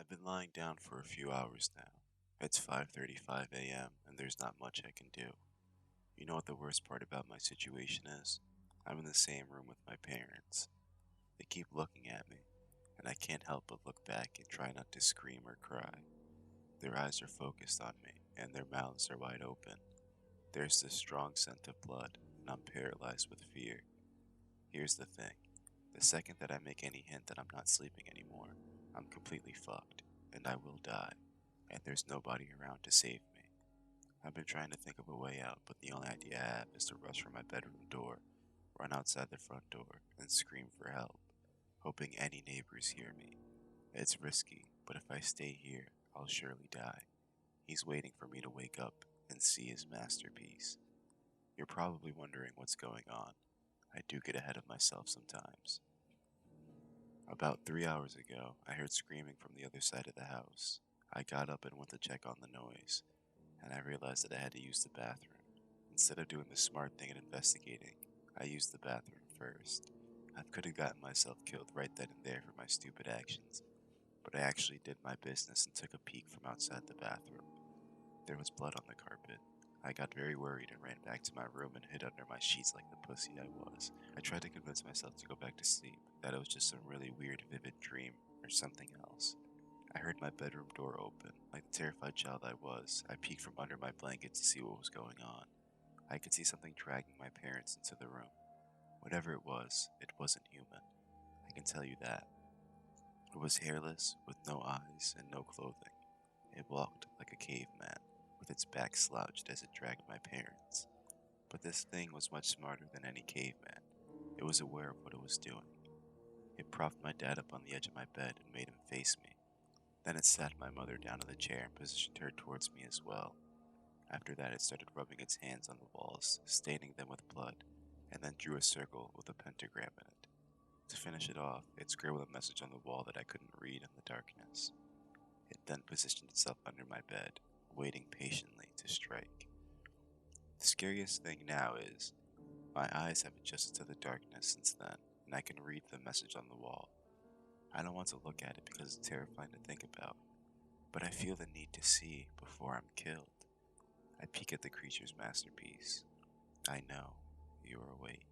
I've been lying down for a few hours now. It's 5:35 a.m. and there's not much I can do. You know what the worst part about my situation is? I'm in the same room with my parents. They keep looking at me, and I can't help but look back and try not to scream or cry. Their eyes are focused on me, and their mouths are wide open. There's this strong scent of blood, and I'm paralyzed with fear. Here's the thing. The second that I make any hint that I'm not sleeping anymore, I'm completely fucked, and I will die, and there's nobody around to save me. I've been trying to think of a way out, but the only idea I have is to rush for my bedroom door, run outside the front door, and scream for help, hoping any neighbors hear me. It's risky, but if I stay here, I'll surely die. He's waiting for me to wake up and see his masterpiece. You're probably wondering what's going on. I do get ahead of myself sometimes. About 3 hours ago, I heard screaming from the other side of the house. I got up and went to check on the noise, and I realized that I had to use the bathroom. Instead of doing the smart thing and investigating, I used the bathroom first. I could have gotten myself killed right then and there for my stupid actions, but I actually did my business and took a peek from outside the bathroom. There was blood on the carpet. I got very worried and ran back to my room and hid under my sheets like the pussy I was. I tried to convince myself to go back to sleep, that it was just some really weird, vivid dream or something else. I heard my bedroom door open. Like the terrified child I was, I peeked from under my blanket to see what was going on. I could see something dragging my parents into the room. Whatever it wasn't human. I can tell you that. It was hairless, with no eyes and no clothing. It walked like a caveman, with its back slouched as it dragged my parents. But this thing was much smarter than any caveman. It was aware of what it was doing. It propped my dad up on the edge of my bed and made him face me. Then it sat my mother down in the chair and positioned her towards me as well. After that, it started rubbing its hands on the walls, staining them with blood, and then drew a circle with a pentagram in it. To finish it off, it scribbled a message on the wall that I couldn't read in the darkness. It then positioned itself under my bed, waiting patiently to strike. The scariest thing now is, my eyes have adjusted to the darkness since then, and I can read the message on the wall. I don't want to look at it because it's terrifying to think about, but I feel the need to see before I'm killed. I peek at the creature's masterpiece. I know you are awake.